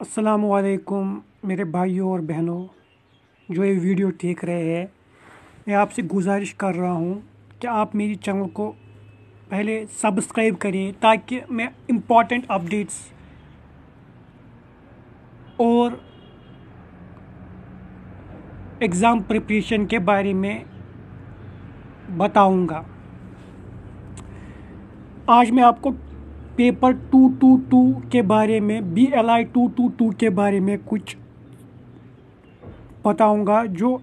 अस्सलामुअलैकुम मेरे भाइयों और बहनों जो ये वीडियो देख रहे हैं। मैं आपसे गुजारिश कर रहा हूँ कि आप मेरी चैनल को पहले सब्सक्राइब करें ताकि मैं इम्पोर्टेंट अपडेट्स और एग्ज़ाम प्रिपरेशन के बारे में बताऊँगा। आज मैं आपको पेपर 222 के बारे में BLI 222 के बारे में कुछ बताऊंगा, जो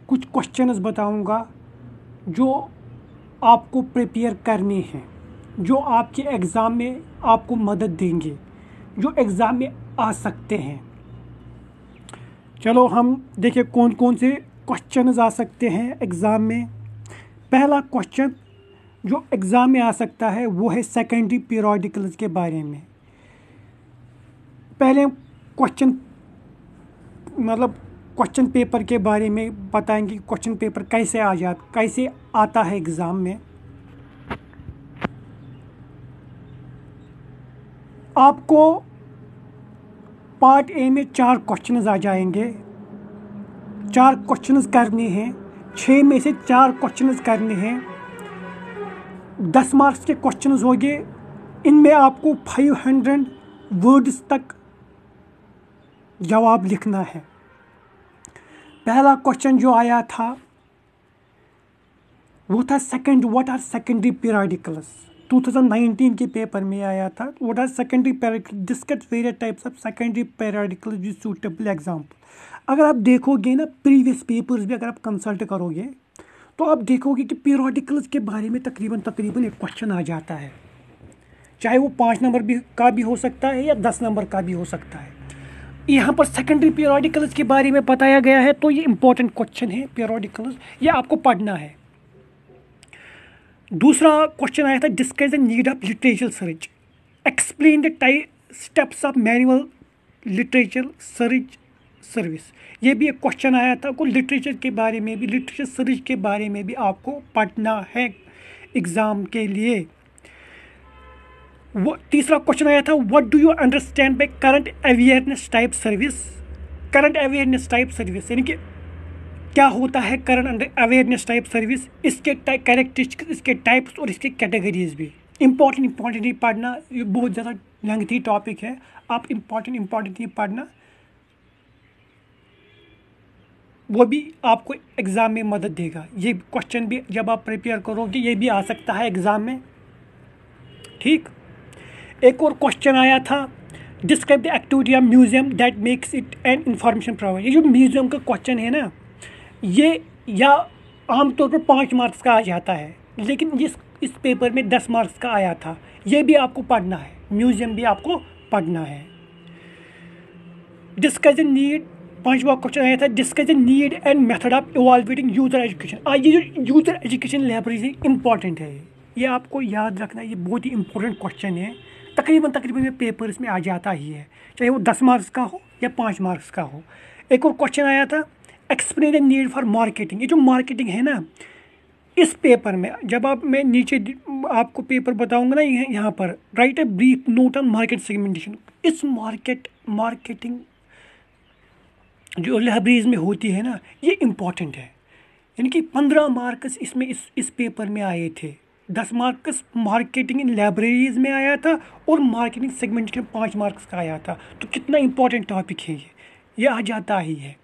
कुछ क्वेश्चंस बताऊंगा जो आपको प्रिपेयर करने हैं, जो आपके एग्ज़ाम में आपको मदद देंगे, जो एग्ज़ाम में आ सकते हैं। चलो हम देखें कौन कौन से क्वेश्चंस आ सकते हैं एग्ज़ाम में। पहला क्वेश्चन जो एग्ज़ाम में आ सकता है वो है सेकेंडरी पीरियोडिकल्स के बारे में। पहले क्वेश्चन पेपर के बारे में बताएंगे। क्वेश्चन पेपर कैसे आता है एग्ज़ाम में। आपको पार्ट ए में 4 क्वेश्चंस आ जाएंगे। 4 क्वेश्चंस करने हैं, 6 में से 4 क्वेश्चंस करने हैं। 10 मार्क्स के क्वेश्चंस होंगे। इनमें आपको 500 वर्ड्स तक जवाब लिखना है। पहला क्वेश्चन जो आया था वो था व्हाट आर सेकेंडरी पीरियोडिकल्स। 2019 के पेपर में आया था। What are secondary periodicals, discuss various types of secondary periodicals with suitable example. अगर आप देखोगे ना प्रीवियस पेपर्स भी अगर आप कंसल्ट करोगे तो आप देखोगे कि पीरियोडिकल्स के बारे में तकरीबन एक क्वेश्चन आ जाता है, चाहे वो 5 नंबर का भी हो सकता है या 10 नंबर का भी हो सकता है। यहाँ पर सेकेंडरी पीरियोडिकल्स के बारे में बताया गया है, तो ये इंपॉर्टेंट क्वेश्चन है। पीरियोडिकल्स ये आपको पढ़ना है। दूसरा क्वेश्चन आया था discuss the need of literature search, explain the steps of manual literature search service. ये भी एक क्वेश्चन आया था। को लिटरेचर के बारे में भी, लिटरेचर सर्च के बारे में भी आपको पढ़ना है एग्ज़ाम के लिए। वो तीसरा क्वेश्चन आया था what do you understand by current awareness type service. Current awareness type service यानी कि क्या होता है करंट अवेयरनेस टाइप सर्विस, इसके कैरेक्टरिस्टिक्स, इसके टाइप्स और इसके कैटेगरीज भी इम्पॉर्टेंट ही पढ़ना। ये बहुत ज़्यादा लेंथी टॉपिक है, आप इम्पॉर्टेंट ही पढ़ना, वो भी आपको एग्ज़ाम में मदद देगा। ये क्वेश्चन भी जब आप प्रिपेयर करोगे ये भी आ सकता है एग्ज़ाम में। ठीक, एक और क्वेश्चन आया था describe the activity of museum that makes it an information provide. ये जो म्यूजियम का क्वेश्चन है ना, ये या आमतौर पर 5 मार्क्स का आ जाता है, लेकिन इस पेपर में 10 मार्क्स का आया था। ये भी आपको पढ़ना है, म्यूजियम भी आपको पढ़ना है। डिस्कस द नीड, 5वां क्वेश्चन आया था discuss the need and method of evaluating user education. ये जो यूजर एजुकेशन लाइब्रेरी इंपॉर्टेंट है, ये आपको याद रखना। ये बहुत ही इंपॉर्टेंट क्वेश्चन है। तकरीबन पेपर्स में आ जाता ही है, चाहे वो 10 मार्क्स का हो या 5 मार्क्स का हो। एक और क्वेश्चन आया था explain the need for marketing. ये जो मार्केटिंग है ना, इस पेपर में जब मैं नीचे आपको पेपर बताऊंगा ना, यहाँ पर right a brief note on market segmentation. इस मार्केटिंग जो लाइब्रेरीज में होती है ना, ये इम्पॉर्टेंट है। यानी कि 15 मार्क्स इसमें इस पेपर में आए थे। 10 मार्क्स मार्केटिंग इन लाइब्रेरीज में आया था और मार्केटिंग सेगमेंटेशन 5 मार्क्स का आया था। तो कितना इम्पोर्टेंट टॉपिक है ये आ जाता ही है।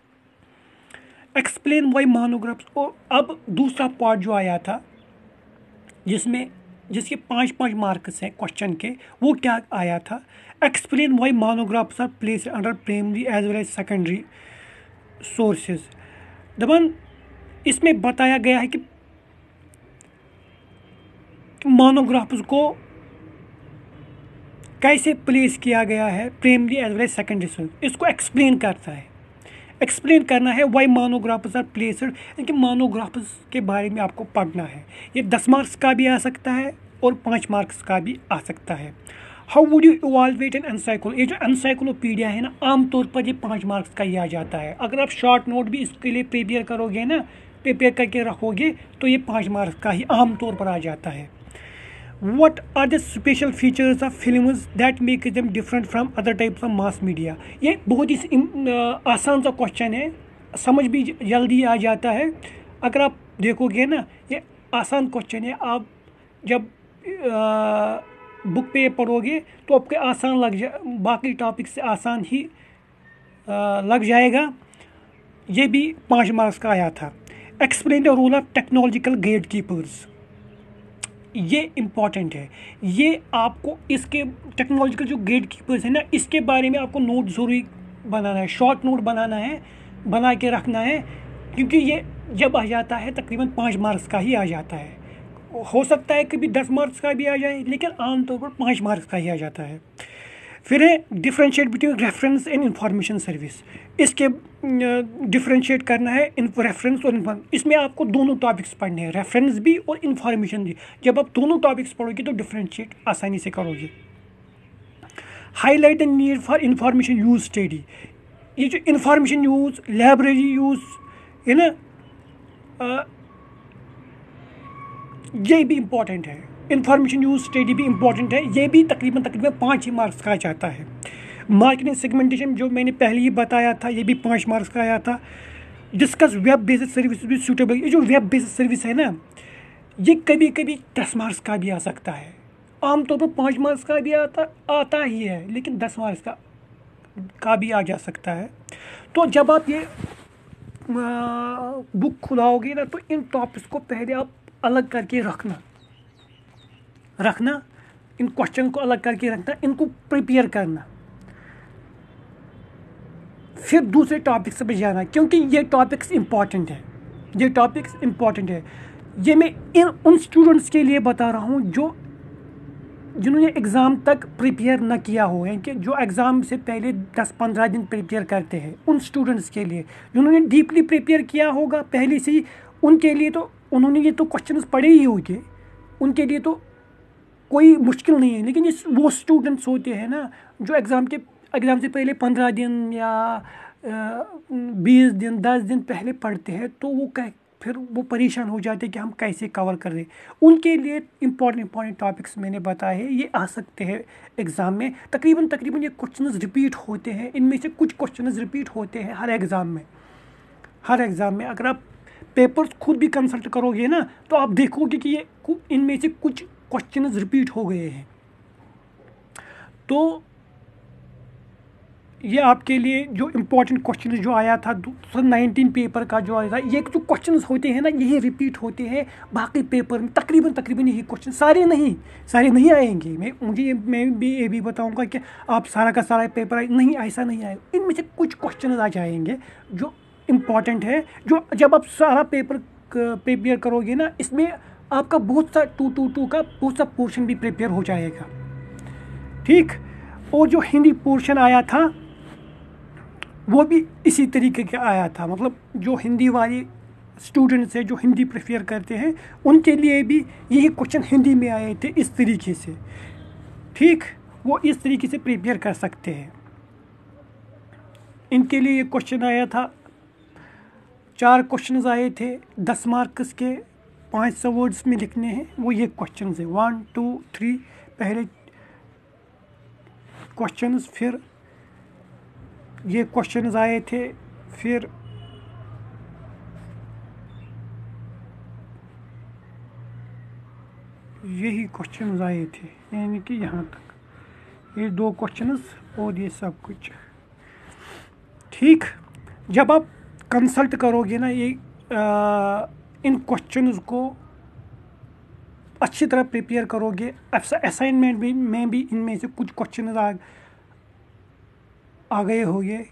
Explain why monographs. और अब दूसरा पार्ट जो आया था जिसके 5 मार्क्स हैं क्वेश्चन के, वो क्या आया था explain why monographs are placed under primary as well as secondary sources. दबन इसमें बताया गया है कि मोनोग्राफ्स को कैसे प्लेस किया गया है primary as well as secondary source. इसको एक्सप्लेन करना है वाई मोनोग्राफ्स आर प्लेस्ड, यानी मोनोग्राफ्स के बारे में आपको पढ़ना है। ये 10 मार्क्स का भी आ सकता है और 5 मार्क्स का भी आ सकता है। How would you evaluate an encyclo. ये जो एनसाइक्लोपीडिया है ना, आमतौर पर ये 5 मार्क्स का ही आ जाता है। अगर आप शॉर्ट नोट भी इसके लिए प्रिपेयर करोगे ना, प्रिपेयर करके रखोगे, तो ये 5 मार्क्स का ही आमतौर पर आ जाता है। What are the special features of films that make them different from other types of mass media? ये बहुत ही आसान सा क्वेश्चन है, समझ भी जल्दी आ जाता है अगर आप देखोगे ना। ये आसान क्वेश्चन है, आप जब बुक पे पढ़ोगे तो आपके आसान बाकी टॉपिक से आसान ही लग जाएगा। ये भी 5 मार्क्स का आया था। Explain the role of technological gatekeepers, ये इम्पॉर्टेंट है। ये आपको इसके टेक्नोलॉजिकल जो गेट कीपर्स है ना, इसके बारे में आपको नोट ज़रूरी बनाना है, शॉर्ट नोट बनाना है, बना के रखना है, क्योंकि ये जब आ जाता है तकरीबन 5 मार्क्स का ही आ जाता है। हो सकता है कभी 10 मार्क्स का भी आ जाए, लेकिन आमतौर पर 5 मार्क्स का ही आ जाता है। फिर है differentiate between reference and information service. इसके डिफरेंशिएट करना है रेफरेंस और इंफॉर्मेशन। इसमें आपको दोनों टॉपिक्स पढ़ने हैं, रेफरेंस भी और इंफॉर्मेशन भी। जब आप दोनों टॉपिक्स पढ़ोगे तो डिफरेंशिएट आसानी से करोगे। Highlight the need for information use study. ये जो इंफॉर्मेशन यूज, लाइब्रेरी यूज है ना, ये भी इम्पॉर्टेंट है। इंफॉर्मेशन यूज स्टडी भी इम्पॉर्टेंट है। ये भी तकरीबन 5 ही मार्क्स का जाता है। मार्केटिंग सेगमेंटेशन जो मैंने पहले ही बताया था, ये भी 5 मार्क्स का आया था। डिस्कस वेब बेस्ड सर्विस भी सूटेबल। ये जो वेब बेस्ड सर्विस है ना, ये कभी कभी 10 मार्क्स का भी आ सकता है। आमतौर पर 5 मार्क्स का भी आता ही है, लेकिन 10 मार्क्स का भी आ जा सकता है। तो जब आप ये बुक खुलाओगे ना, तो इन टॉपिक्स को पहले आप अलग करके रखना, इन क्वेश्चन को अलग करके रखना, इनको प्रिपेयर करना, फिर दूसरे टॉपिक से जाना, क्योंकि ये टॉपिक्स इम्पॉर्टेंट है। ये मैं उन स्टूडेंट्स के लिए बता रहा हूँ जिन्होंने एग्ज़ाम तक प्रिपेयर न किया हो, है कि जो एग्ज़ाम से पहले 10-15 दिन प्रिपेयर करते हैं। उन स्टूडेंट्स के लिए जिन्होंने डीपली प्रिपेयर किया होगा पहले से ही, उनके लिए तो उन्होंने ये तो क्वेश्चंस पढ़े ही होंगे, उनके लिए तो कोई मुश्किल नहीं है। लेकिन ये वो स्टूडेंट्स होते हैं ना जो एग्ज़ाम से पहले 15 दिन या 20 दिन 10 दिन पहले पढ़ते हैं, तो फिर वो परेशान हो जाते हैं कि हम कैसे कवर कर रहे हैं। उनके लिए इम्पॉर्टेंट टॉपिक्स मैंने बताए हैं, ये आ सकते हैं एग्ज़ाम में। तकरीबन ये क्वेश्चंस रिपीट होते हैं। इनमें से कुछ क्वेश्चंस रिपीट होते हैं हर एग्ज़ाम में। अगर आप पेपर्स खुद भी कंसल्ट करोगे ना, तो आप देखोगे कि इनमें से कुछ क्वेश्चंस रिपीट हो गए हैं। तो ये आपके लिए जो इम्पोर्टेंट क्वेश्चन जो आया था 2019 पेपर का जो आया था, ये जो क्वेश्चंस होते हैं ना, यही रिपीट होते हैं बाकी पेपर में। तकरीबन यही क्वेश्चन, सारे नहीं आएंगे। मैं भी ये भी बताऊंगा कि आप सारा का सारा पेपर नहीं, ऐसा नहीं आएगा। इनमें से कुछ क्वेश्चन आ जाएंगे जो इम्पॉर्टेंट है, जो जब आप सारा पेपर प्रिपेयर करोगे ना, इसमें आपका बहुत सा 2 का बहुत सा पोर्शन भी प्रिपेयर हो जाएगा। ठीक। और जो हिंदी पोर्शन आया था वो भी इसी तरीके का आया था। मतलब जो हिंदी वाले स्टूडेंट्स हैं, जो हिंदी प्रेफर करते हैं, उनके लिए भी यही क्वेश्चन हिंदी में आए थे इस तरीके से। ठीक। वो इस तरीके से प्रिपेयर कर सकते हैं। इनके लिए ये क्वेश्चन आया था, 4 क्वेश्चंस आए थे 10 मार्क्स के, 500 वर्ड्स में लिखने हैं। वो ये क्वेश्चंस है 1 2 3 पहले क्वेश्चंस, फिर ये क्वेश्चंस आए थे, फिर यही क्वेश्चंस आए थे, यानी कि यहाँ तक ये 2 क्वेश्चंस और ये सब कुछ। ठीक। जब आप कंसल्ट करोगे ना इन क्वेश्चंस को अच्छी तरह प्रिपेयर करोगे, असाइनमेंट में भी इनमें से कुछ क्वेश्चन आ गए होंगे,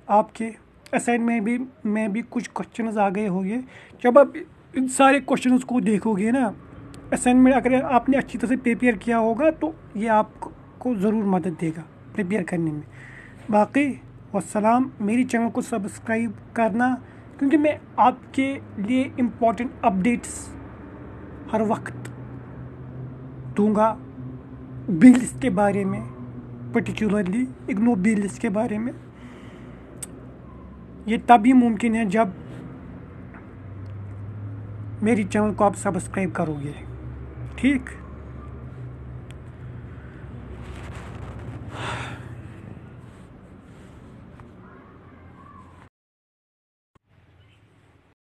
आपके असाइनमेंट में भी कुछ क्वेश्चंस आ गए होंगे। जब आप इन सारे क्वेश्चंस को देखोगे ना, असाइनमेंट अगर आपने अच्छी तरह से प्रिपेयर किया होगा तो ये आपको ज़रूर मदद देगा प्रिपेयर करने में। बाकी वस्सलाम। मेरी चैनल को सब्सक्राइब करना, क्योंकि मैं आपके लिए इम्पोर्टेंट अपडेट्स हर वक्त दूंगा बिल्स के बारे में, पर्टिकुलरली इग्नो बिल्स के बारे में। ये तभी मुमकिन है जब मेरी चैनल को आप सब्सक्राइब करोगे। ठीक।